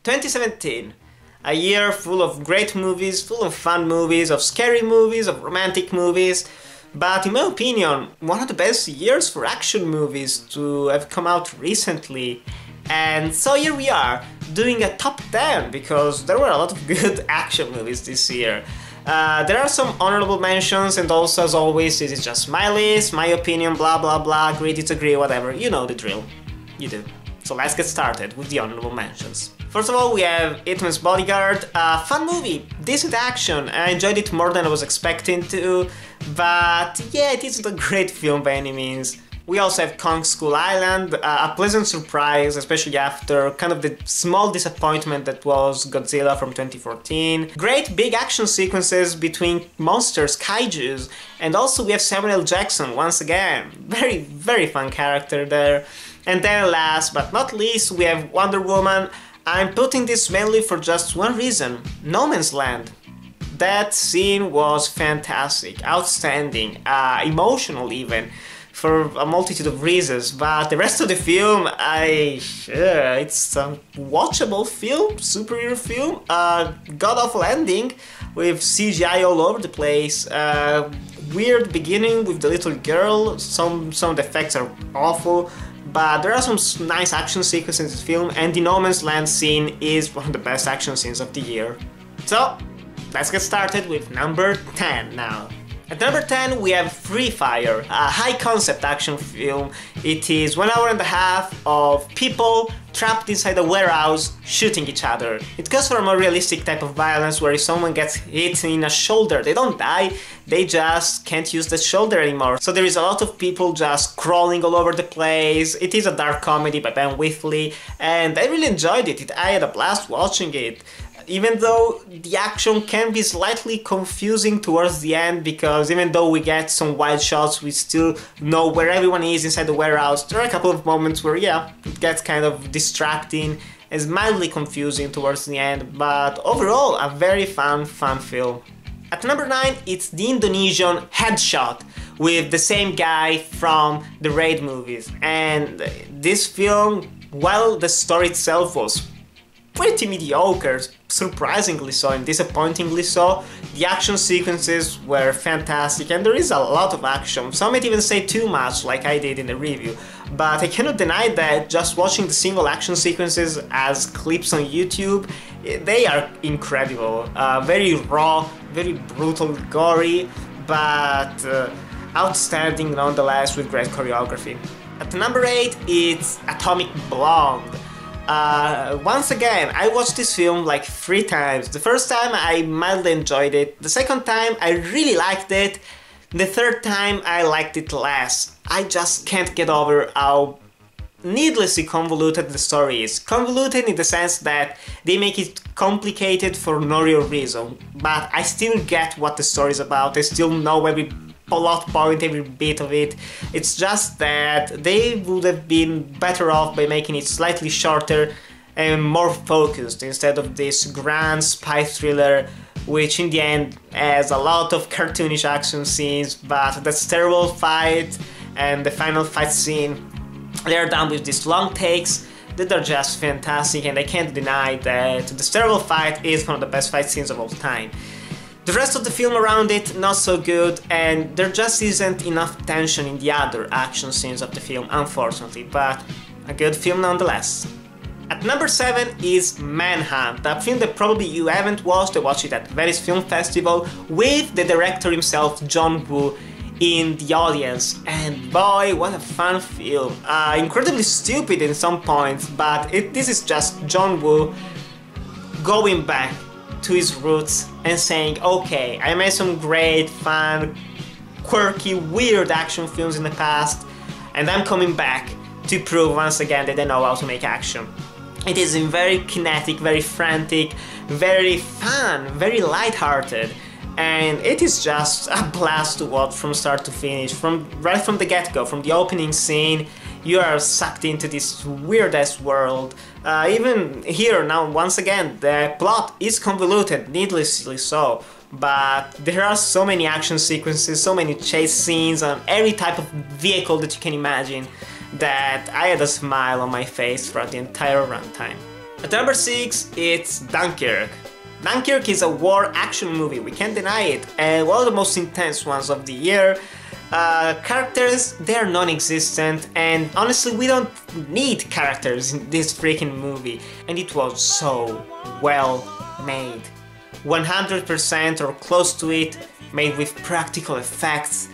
2017, a year full of great movies, full of fun movies, of scary movies, of romantic movies, but in my opinion, one of the best years for action movies to have come out recently. And so here we are, doing a top 10, because there were a lot of good action movies this year. There are some honorable mentions, and also, as always, this is just my list, my opinion, blah blah blah, agree, disagree, whatever, you know the drill. You do. So let's get started with the honorable mentions. First of all, we have Hitman's Bodyguard, a fun movie, decent action. I enjoyed it more than I was expecting to, but yeah, it isn't a great film by any means. We also have Kong Skull Island, a pleasant surprise, especially after kind of the small disappointment that was Godzilla from 2014. Great big action sequences between monsters, kaijus, and also we have Samuel L. Jackson once again. Very fun character there. And then last but not least, we have Wonder Woman. I'm putting this mainly for just one reason: No Man's Land. That scene was fantastic, outstanding, emotional even, for a multitude of reasons, but the rest of the film, it's a watchable film, superhero film, god-awful ending with CGI all over the place, weird beginning with the little girl, some of the effects are awful, but there are some nice action sequences in the film, and the No Man's Land scene is one of the best action scenes of the year. So, let's get started with number 10 now. At number 10 we have Free Fire, a high-concept action film. It is 1 hour and a half of people trapped inside a warehouse shooting each other. It goes for a more realistic type of violence where if someone gets hit in a shoulder, they don't die, they just can't use the shoulder anymore. So there is a lot of people just crawling all over the place. It is a dark comedy by Ben Wheatley, and I really enjoyed it. I had a blast watching it. Even though the action can be slightly confusing towards the end, because even though we get some wide shots, we still know where everyone is inside the warehouse. There are a couple of moments where, yeah, it gets kind of distracting and mildly confusing towards the end, but overall, a very fun film. At number 9, it's the Indonesian Headshot, with the same guy from the Raid movies. And this film, while the story itself was pretty mediocre, surprisingly so and disappointingly so, the action sequences were fantastic, and there is a lot of action. Some might even say too much, like I did in the review, but I cannot deny that just watching the single action sequences as clips on YouTube, they are incredible. Very raw, very brutal, gory, but outstanding nonetheless, with great choreography. At number 8, it's Atomic Blonde. Once again, I watched this film like 3 times. The first time I mildly enjoyed it, the second time I really liked it, the third time I liked it less. I just can't get over how needlessly convoluted the story is. Convoluted in the sense that they make it complicated for no real reason, but I still get what the story is about, I still know every plot point, every bit of it. It's just that they would have been better off by making it slightly shorter and more focused, instead of this grand spy thriller, which in the end has a lot of cartoonish action scenes, but that terrible fight and the final fight scene, they're done with these long takes that are just fantastic, and I can't deny that the terrible fight is one of the best fight scenes of all time. The rest of the film around it, not so good, and there just isn't enough tension in the other action scenes of the film, unfortunately, but a good film nonetheless. At number 7 is Manhunt, a film that probably you haven't watched. I watched it at Venice Film Festival with the director himself, John Woo, in the audience, and boy, what a fun film. Incredibly stupid in some points, but this is just John Woo going back to his roots and saying, okay, I made some great, fun, quirky, weird action films in the past, and I'm coming back to prove once again that I know how to make action. It is very kinetic, very frantic, very fun, very light-hearted, and it is just a blast to watch from start to finish. Right from the get-go, from the opening scene, you are sucked into this weird-ass world. Even here, now, once again, the plot is convoluted, needlessly so, but there are so many action sequences, so many chase scenes on every type of vehicle that you can imagine, that I had a smile on my face throughout the entire runtime. At number 6, it's Dunkirk. Dunkirk is a war action movie, we can't deny it, and one of the most intense ones of the year. Characters, they're non-existent, and honestly we don't need characters in this freaking movie, and it was so well made. 100% or close to it, made with practical effects.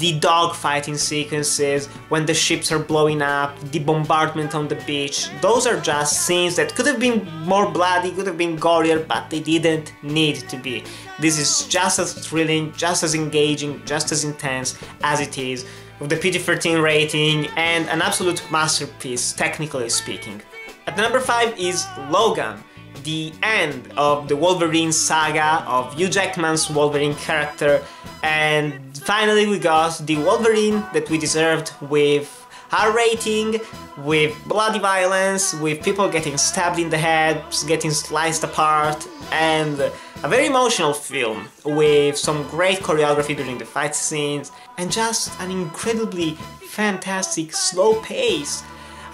The dogfighting sequences, when the ships are blowing up, the bombardment on the beach, those are just scenes that could have been more bloody, could have been gorier, but they didn't need to be. This is just as thrilling, just as engaging, just as intense as it is, with the PG-13 rating and an absolute masterpiece, technically speaking. At number 5 is Logan, the end of the Wolverine saga, of Hugh Jackman's Wolverine character, and finally we got the Wolverine that we deserved, with R rating, with bloody violence, with people getting stabbed in the head, getting sliced apart, and a very emotional film with some great choreography during the fight scenes, and just an incredibly fantastic slow pace.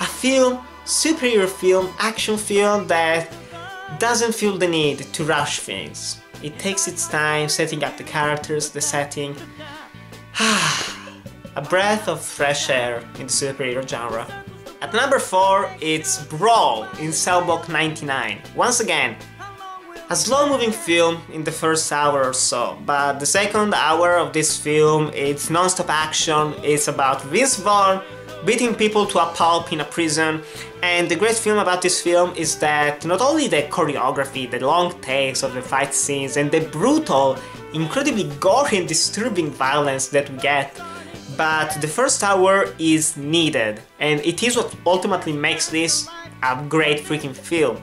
A film, superhero film, action film that doesn't feel the need to rush things. It takes its time setting up the characters, the setting. A breath of fresh air in the superhero genre. At number 4, it's Brawl in Cellblock 99. Once again, a slow-moving film in the first hour or so, but the second hour of this film, it's non-stop action. It's about Vince Vaughn beating people to a pulp in a prison, and the great film about this film is that not only the choreography, the long takes of the fight scenes, and the brutal, incredibly gory and disturbing violence that we get, but the first hour is needed, and it is what ultimately makes this a great freaking film.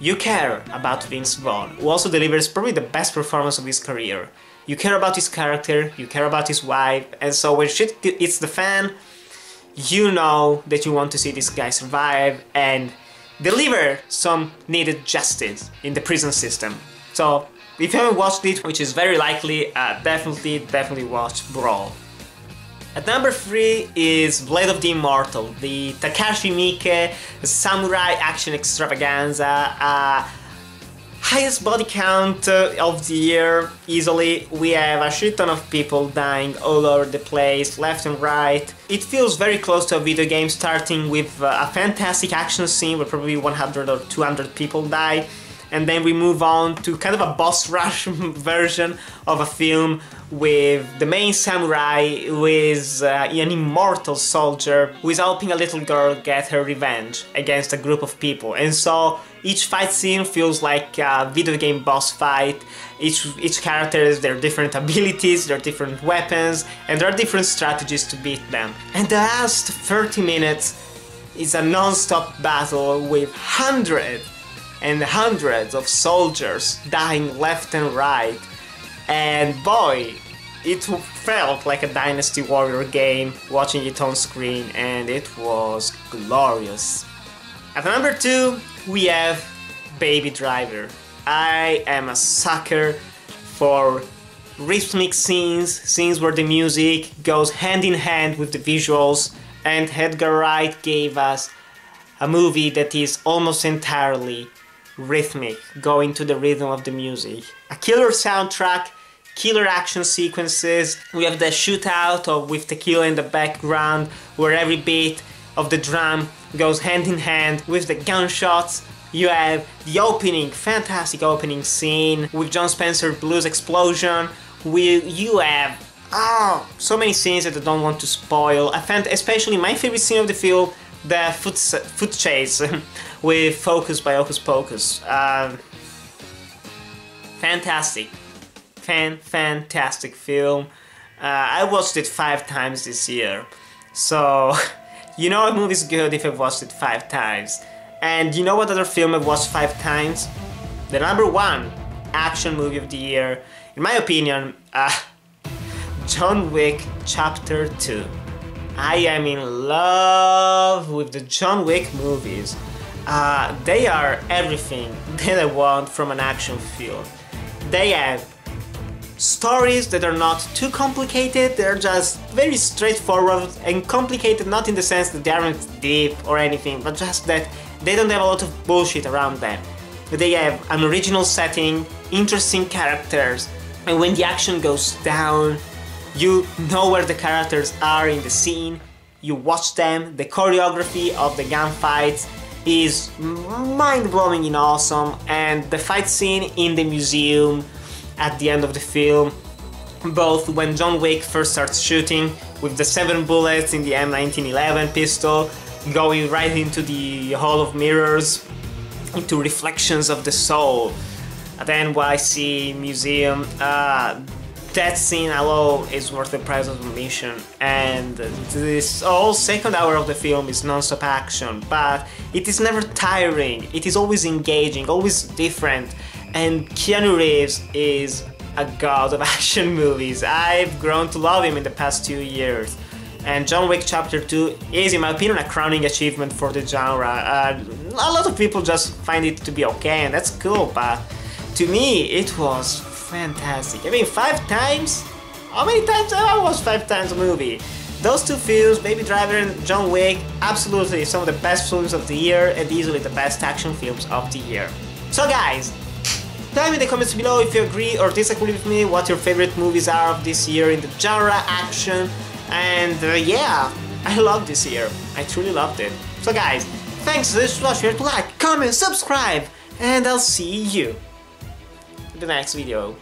You care about Vince Vaughn, who also delivers probably the best performance of his career. You care about his character, you care about his wife, and so when shit hits the fan, you know that you want to see this guy survive and deliver some needed justice in the prison system. So, if you haven't watched it, which is very likely, definitely watch Brawl. At number 3 is Blade of the Immortal, the Takashi Miike samurai action extravaganza. Highest body count of the year, easily. We have a shit ton of people dying all over the place, left and right. It feels very close to a video game, starting with a fantastic action scene where probably 100 or 200 people die, and then we move on to kind of a boss rush version of a film with the main samurai, who is an immortal soldier who is helping a little girl get her revenge against a group of people. And so each fight scene feels like a video game boss fight. Each character has their different abilities, their different weapons, and there are different strategies to beat them. And the last 30 minutes is a non-stop battle with hundreds and hundreds of soldiers dying left and right. And boy, it felt like a Dynasty Warrior game watching it on screen, and it was glorious. At number 2, we have Baby Driver. I am a sucker for rhythmic scenes where the music goes hand in hand with the visuals, and Edgar Wright gave us a movie that is almost entirely rhythmic, going to the rhythm of the music. A killer soundtrack, killer action sequences. We have the shootout with tequila in the background, where every beat of the drum goes hand in hand with the gunshots. You have the opening, fantastic opening scene with John Spencer blues explosion. You have so many scenes that I don't want to spoil. I found especially my favorite scene of the film, the foot chase with Focus by Hocus Pocus. Fantastic film. I watched it 5 times this year, so you know a movie's good if I've watched it 5 times. And you know what other film I've watched 5 times? The number 1 action movie of the year, in my opinion, John Wick Chapter 2. I am in love with the John Wick movies. They are everything that I want from an action film. They have stories that are not too complicated, they're just very straightforward and complicated, not in the sense that they aren't deep or anything, but just that They don't have a lot of bullshit around them. They have an original setting, interesting characters, and when the action goes down, you know where the characters are in the scene, you watch them, the choreography of the gunfights is mind-blowing and awesome, and the fight scene in the museum at the end of the film, both when John Wick first starts shooting with the 7 bullets in the M1911 pistol, going right into the Hall of Mirrors, into reflections of the soul at the NYC museum. That scene alone is worth the price of admission, and this whole second hour of the film is non-stop action, but it is never tiring, it is always engaging, always different, and Keanu Reeves is a god of action movies. I've grown to love him in the past 2 years. And John Wick Chapter 2 is, in my opinion, a crowning achievement for the genre. A lot of people just find it to be okay, and that's cool, but to me, it was fantastic. I mean, 5 times? How many times have I watched 5 times a movie? Those 2 films, Baby Driver and John Wick, absolutely some of the best films of the year, and easily the best action films of the year. So guys, tell me in the comments below if you agree or disagree with me, what your favorite movies are of this year in the genre action. And yeah, I loved this year. I truly loved it. So guys, thanks so much for to like, comment, subscribe, and I'll see you in the next video.